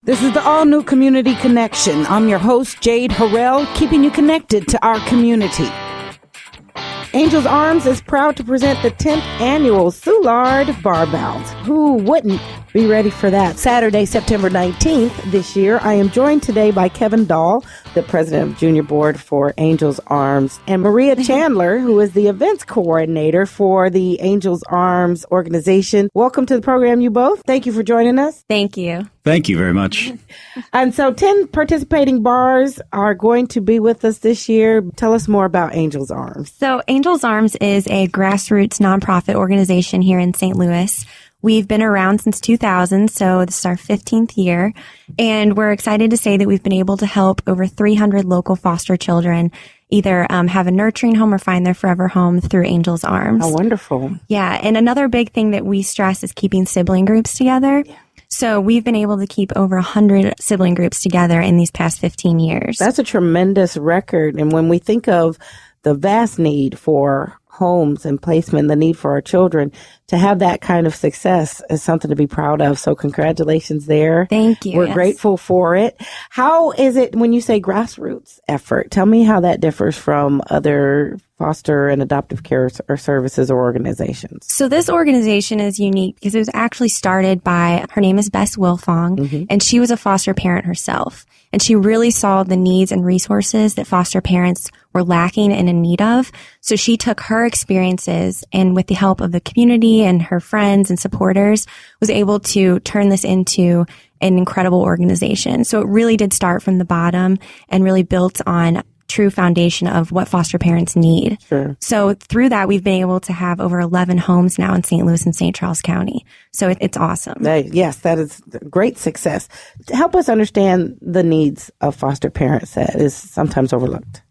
This is the all-new Community Connection. I'm your host, Jade Harr, keeping you connected to our community. Angels Arms is proud to present the 10th annual Soulard Bar Bounce. Who wouldn't be ready for that? Saturday, September 19th this year. I am joined today by Kevin Dahl, the president of Junior Board for Angels Arms, and Maria Chandler, who is the events coordinator for the Angels Arms organization. Welcome to the program, you both. Thank you for joining us. Thank you. Thank you very much. And so 10 participating bars are going to be with us this year. Tell us more about Angels Arms. So Angels Arms is a grassroots nonprofit organization here in St. Louis. We've been around since 2000, so this is our 15th year, and we're excited to say that we've been able to help over 300 local foster children either have a nurturing home or find their forever home through Angels Arms. Oh, wonderful. Yeah, and another big thing that we stress is keeping sibling groups together. Yeah. So we've been able to keep over 100 sibling groups together in these past 15 years. That's a tremendous record, and when we think of the vast need for homes and placement, the need for our children, to have that kind of success is something to be proud of. So congratulations there. Thank you. We're grateful for it. How is it when you say grassroots effort? Tell me how that differs from other foster and adoptive care or services or organizations. So this organization is unique because it was actually started by, her name is Bess Wilfong, and she was a foster parent herself. And she really saw the needs and resources that foster parents were lacking and in need of. So she took her experiences and with the help of the community and her friends and supporters was able to turn this into an incredible organization. So it really did start from the bottom and really built on true foundation of what foster parents need. Sure. So through that, we've been able to have over 11 homes now in St. Louis and St. Charles County. So it's awesome. Yes, that is great success. Help us understand the needs of foster parents that is sometimes overlooked.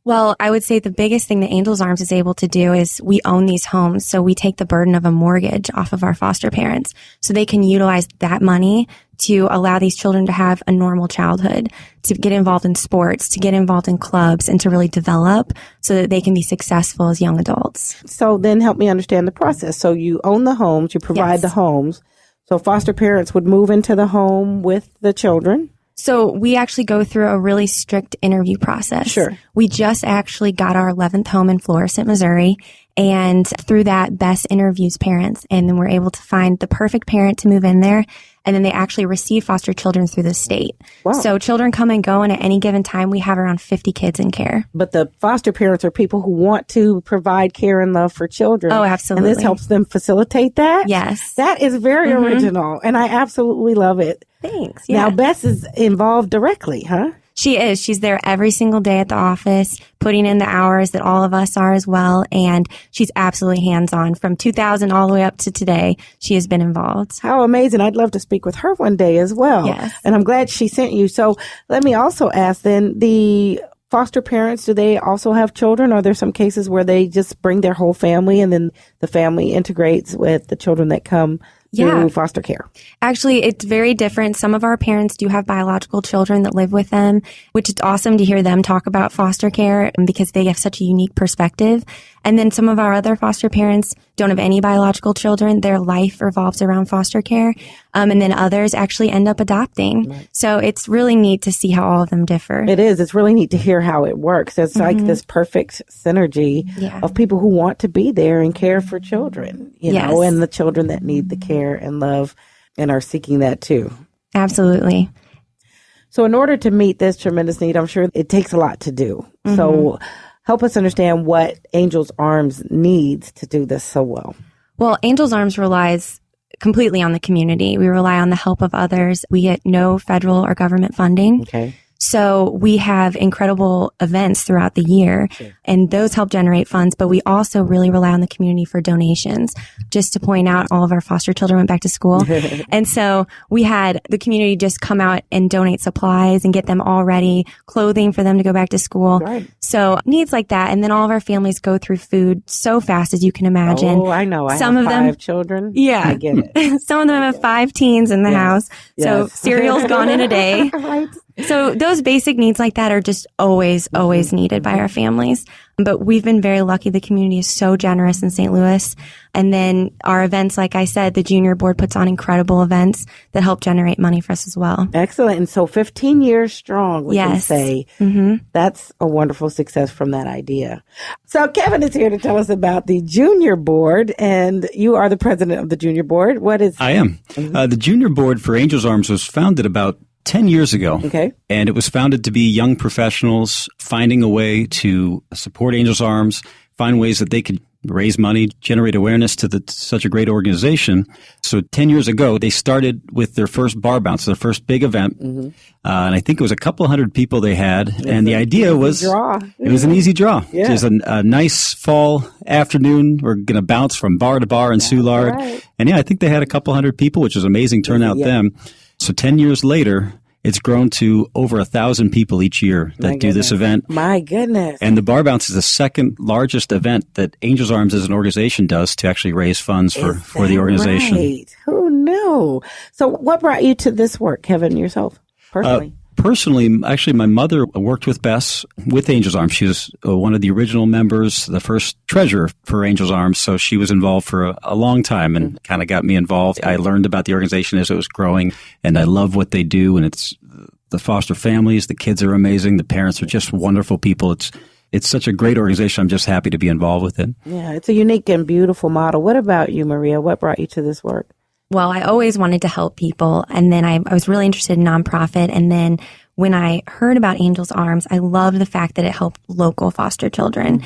Well, I would say the biggest thing that Angels Arms is able to do is we own these homes. So we take the burden of a mortgage off of our foster parents so they can utilize that money to allow these children to have a normal childhood, to get involved in sports, to get involved in clubs, and to really develop so that they can be successful as young adults. So then help me understand the process. So you own the homes, you provide the homes. So foster parents would move into the home with the children. So we actually go through a really strict interview process. Sure. We just actually got our 11th home in Florissant, Missouri. And through that, Bess interviews parents. And then we're able to find the perfect parent to move in there. And then they actually receive foster children through the state. Wow. So children come and go, and at any given time, we have around 50 kids in care. But the foster parents are people who want to provide care and love for children. Oh, absolutely. And this helps them facilitate that? Yes. That is very original, and I absolutely love it. Thanks. Yeah. Now, Bess is involved directly, huh? She is. She's there every single day at the office, putting in the hours that all of us are as well. And she's absolutely hands-on. From 2000 all the way up to today, she has been involved. How amazing. I'd love to speak with her one day as well. Yes. And I'm glad she sent you. So let me also ask then, the foster parents, do they also have children? Are there some cases where they just bring their whole family and then the family integrates with the children that come through foster care? Actually, it's very different. Some of our parents do have biological children that live with them, which is awesome to hear them talk about foster care because they have such a unique perspective. And then some of our other foster parents don't have any biological children. Their life revolves around foster care. And then others actually end up adopting. Right. So it's really neat to see how all of them differ. It is. It's really neat to hear how it works. It's like this perfect synergy of people who want to be there and care for children, you know, and the children that need the care and love and are seeking that too. Absolutely. So in order to meet this tremendous need, I'm sure it takes a lot to do. So help us understand what Angels Arms needs to do this so well. Well, Angels Arms relies completely on the community. We rely on the help of others. We get no federal or government funding. Okay. So we have incredible events throughout the year, and those help generate funds, but we also really rely on the community for donations. Just to point out, all of our foster children went back to school. And so we had the community just come out and donate supplies and get them all ready, clothing for them to go back to school. Right. So needs like that. And then all of our families go through food so fast, as you can imagine. Oh, I know. I Some have of 5 them, children. Yeah. I get it. Some of them have 5 teens in the house. So cereal's gone in a day. Right. So those basic needs like that are just always needed by our families. But we've been very lucky. The community is so generous in St. Louis. And then our events, like I said, the junior board puts on incredible events that help generate money for us as well. Excellent. And so 15 years strong, we can Yes. say. Mm-hmm. That's a wonderful success from that idea. So Kevin is here to tell us about the junior board, and you are the president of the junior board. What is... I am. The junior board for Angels Arms was founded about 10 years ago. Okay. And it was founded to be young professionals finding a way to support Angels Arms, find ways that they could raise money, generate awareness to such a great organization. So 10 years ago, they started with their first bar bounce, their first big event. And I think it was a couple hundred people they had. And the idea was it was an easy draw. Yeah. Just a nice fall afternoon. We're going to bounce from bar to bar in Soulard. right. And I think they had a couple hundred people, which was an amazing turnout then. So 10 years later, it's grown to over 1,000 people each year that do this event. My goodness. And the Bar Bounce is the second largest event that Angels Arms as an organization does to actually raise funds for the organization. Right. Who knew? So what brought you to this work, Kevin, yourself, personally? Personally, actually, my mother worked with Bess with Angels Arms. She was one of the original members, the first treasurer for Angels Arms. So she was involved for a long time and kind of got me involved. I learned about the organization as it was growing, and I love what they do. And it's the foster families. The kids are amazing. The parents are just wonderful people. It's such a great organization. I'm just happy to be involved with it. Yeah, it's a unique and beautiful model. What about you, Maria? What brought you to this work? Well, I always wanted to help people. And then I was really interested in nonprofit. And then when I heard about Angels Arms, I loved the fact that it helped local foster children.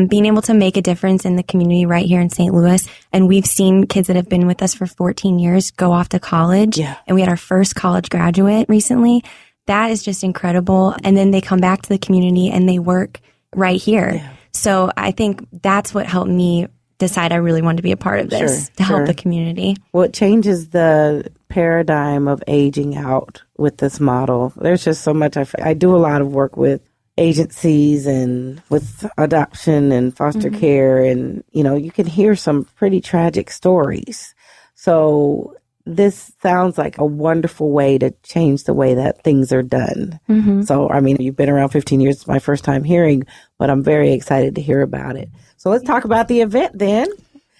Being able to make a difference in the community right here in St. Louis. And we've seen kids that have been with us for 14 years go off to college. Yeah. And we had our first college graduate recently. That is just incredible. And then they come back to the community and they work right here. Yeah. So I think that's what helped me decide I really wanted to be a part of this to help the community. Well, it changes the paradigm of aging out with this model. There's just so much. I do a lot of work with agencies and with adoption and foster care. And, you can hear some pretty tragic stories. So this sounds like a wonderful way to change the way that things are done. So, you've been around 15 years. It's my first time hearing, but I'm very excited to hear about it. So let's talk about the event then.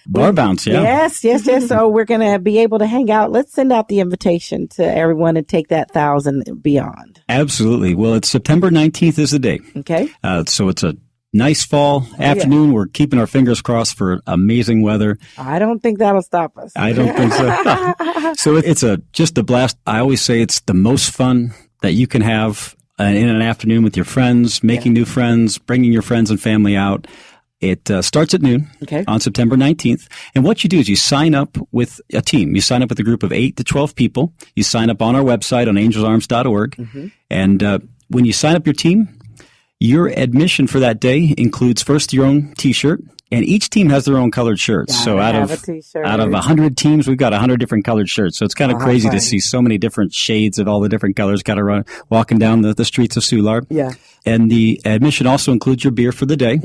Bar Bounce, yeah. Yes. So we're going to be able to hang out. Let's send out the invitation to everyone and take that 1,000 beyond. Absolutely. Well, it's September 19th is the day. Okay. So it's a nice fall afternoon. We're keeping our fingers crossed for amazing weather. I don't think that'll stop us. I don't think so. So it's just a blast. I always say it's the most fun that you can have in an afternoon with your friends, making new friends, bringing your friends and family out. It starts at noon on September 19th. And what you do is you sign up with a team. You sign up with a group of 8 to 12 people. You sign up on our website on angelsarms.org. And when you sign up your team, your admission for that day includes first your own T-shirt. And each team has their own colored shirts. So out of 100 teams, we've got 100 different colored shirts. So it's kind of crazy to see so many different shades of all the different colors kind of walking down the streets of Soulard. Yeah. And the admission also includes your beer for the day.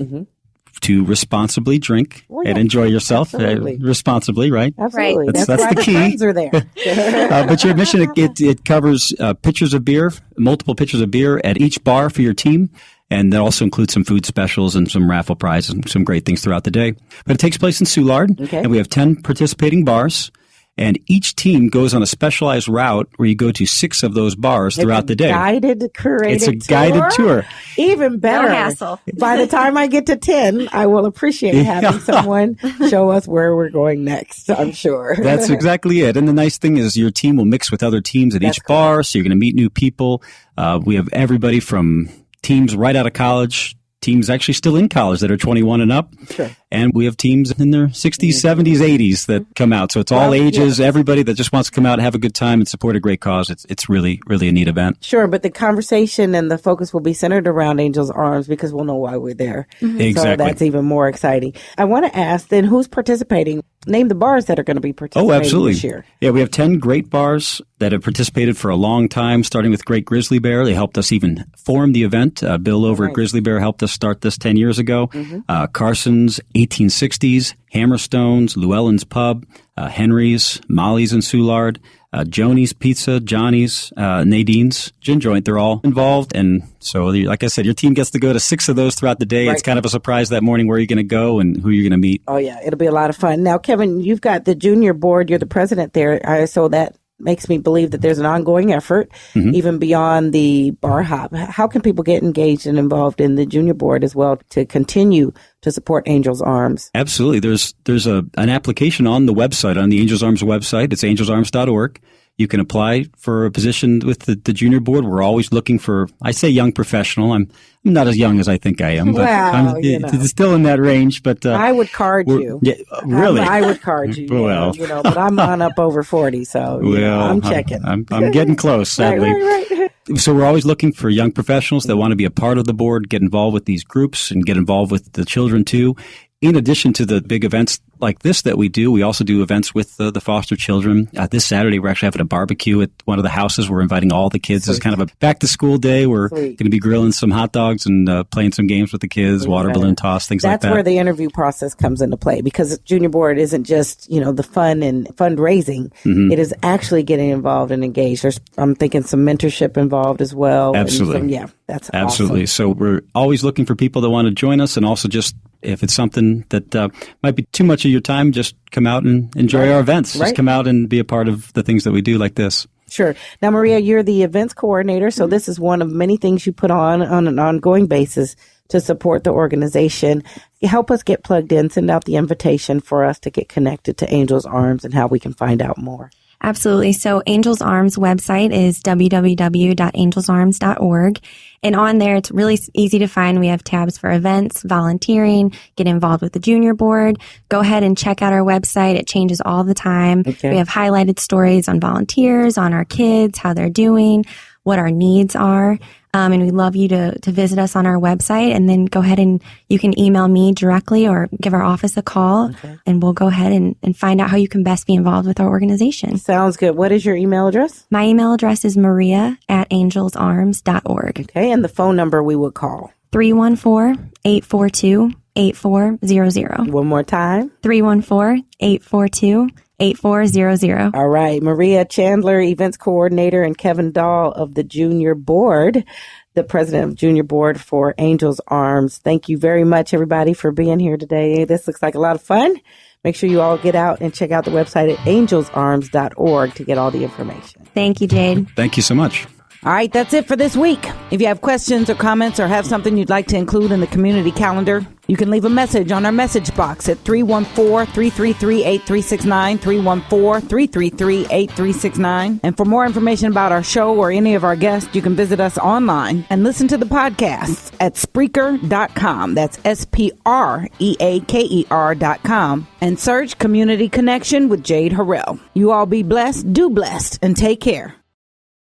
To responsibly drink and enjoy yourself responsibly, right? Absolutely. That's why the key. Friends are there. But your admission, it covers pitchers of beer, multiple pitchers of beer at each bar for your team. And that also includes some food specials and some raffle prizes and some great things throughout the day. But it takes place in Soulard. And we have 10 participating bars. And each team goes on a specialized route where you go to 6 of those bars throughout the day. It's a guided tour. Even better. No hassle. By the time I get to 10, I will appreciate having someone show us where we're going next, I'm sure. That's exactly it. And the nice thing is your team will mix with other teams at each bar, so you're going to meet new people. We have everybody from teams right out of college, teams actually still in college that are 21 and up. And we have teams in their 60s, 70s, 80s that come out. So it's all ages, everybody that just wants to come out and have a good time and support a great cause. It's really, really a neat event. Sure, but the conversation and the focus will be centered around Angels Arms because we'll know why we're there. Exactly. So that's even more exciting. I want to ask then who's participating? Name the bars that are going to be participating this year. Yeah, we have 10 great bars that have participated for a long time, starting with Great Grizzly Bear. They helped us even form the event. Bill over at Grizzly Bear helped us start this 10 years ago. Carson's 1860s, Hammerstones, Llewellyn's Pub, Henry's, Molly's in Soulard, Joni's Pizza, Johnny's, Nadine's Gin Joint. They're all involved. And so, like I said, your team gets to go to 6 of those throughout the day. Right. It's kind of a surprise that morning where you're going to go and who you're going to meet. Oh, yeah. It'll be a lot of fun. Now, Kevin, you've got the junior board. You're the president there. So that makes me believe that there's an ongoing effort, even beyond the bar hop. How can people get engaged and involved in the junior board as well to continue to support Angels Arms? Absolutely. There's an application on the website, on the Angels Arms website. It's angelsarms.org. You can apply for a position with the junior board. We're always looking for, I say young professional. I'm not as young as I think I am, but I'm still in that range. But I would card you. Yeah, really? I would card you. Well, but I'm on up over 40, so I'm checking. I'm getting close, sadly. Right. So we're always looking for young professionals that want to be a part of the board, get involved with these groups, and get involved with the children too. In addition to the big events like this that we do, we also do events with the foster children. This Saturday, we're actually having a barbecue at one of the houses. We're inviting all the kids. It's kind of a back-to-school day. We're going to be grilling some hot dogs and playing some games with the kids, water balloon toss, things like that. That's where the interview process comes into play, because Junior Board isn't just, the fun and fundraising. It is actually getting involved and engaged. I'm thinking some mentorship involved as well. Absolutely. That's absolutely. Awesome. So we're always looking for people that want to join us, and also just if it's something that might be too much of your time, just come out and enjoy our events. Just come out and be a part of the things that we do like this. Sure. Now, Maria, you're the events coordinator, so this is one of many things you put on an ongoing basis to support the organization. Help us get plugged in, send out the invitation for us to get connected to Angels Arms and how we can find out more. Absolutely. So Angels Arms website is www.angelsarms.org. And on there, it's really easy to find. We have tabs for events, volunteering, get involved with the junior board. Go ahead and check out our website. It changes all the time. Okay. We have highlighted stories on volunteers, on our kids, how they're doing, what our needs are. And we'd love you to visit us on our website, and then go ahead and you can email me directly or give our office a call, and we'll go ahead and find out how you can best be involved with our organization. Sounds good. What is your email address? My email address is maria@angelsarms.org. Okay, and the phone number we would call? 314-842-8400. One more time? 314-842-8400. All right. Maria Chandler, events coordinator, and Kevin Dahl of the Junior Board, the president of Junior Board for Angels Arms. Thank you very much, everybody, for being here today. This looks like a lot of fun. Make sure you all get out and check out the website at angelsarms.org to get all the information. Thank you, Jade. Thank you so much. All right, that's it for this week. If you have questions or comments or have something you'd like to include in the community calendar, you can leave a message on our message box at 314-333-8369, 314-333-8369. And for more information about our show or any of our guests, you can visit us online and listen to the podcasts at Spreaker.com. That's Spreaker.com. And search Community Connection with Jade Harrell. You all be blessed, do blessed, and take care.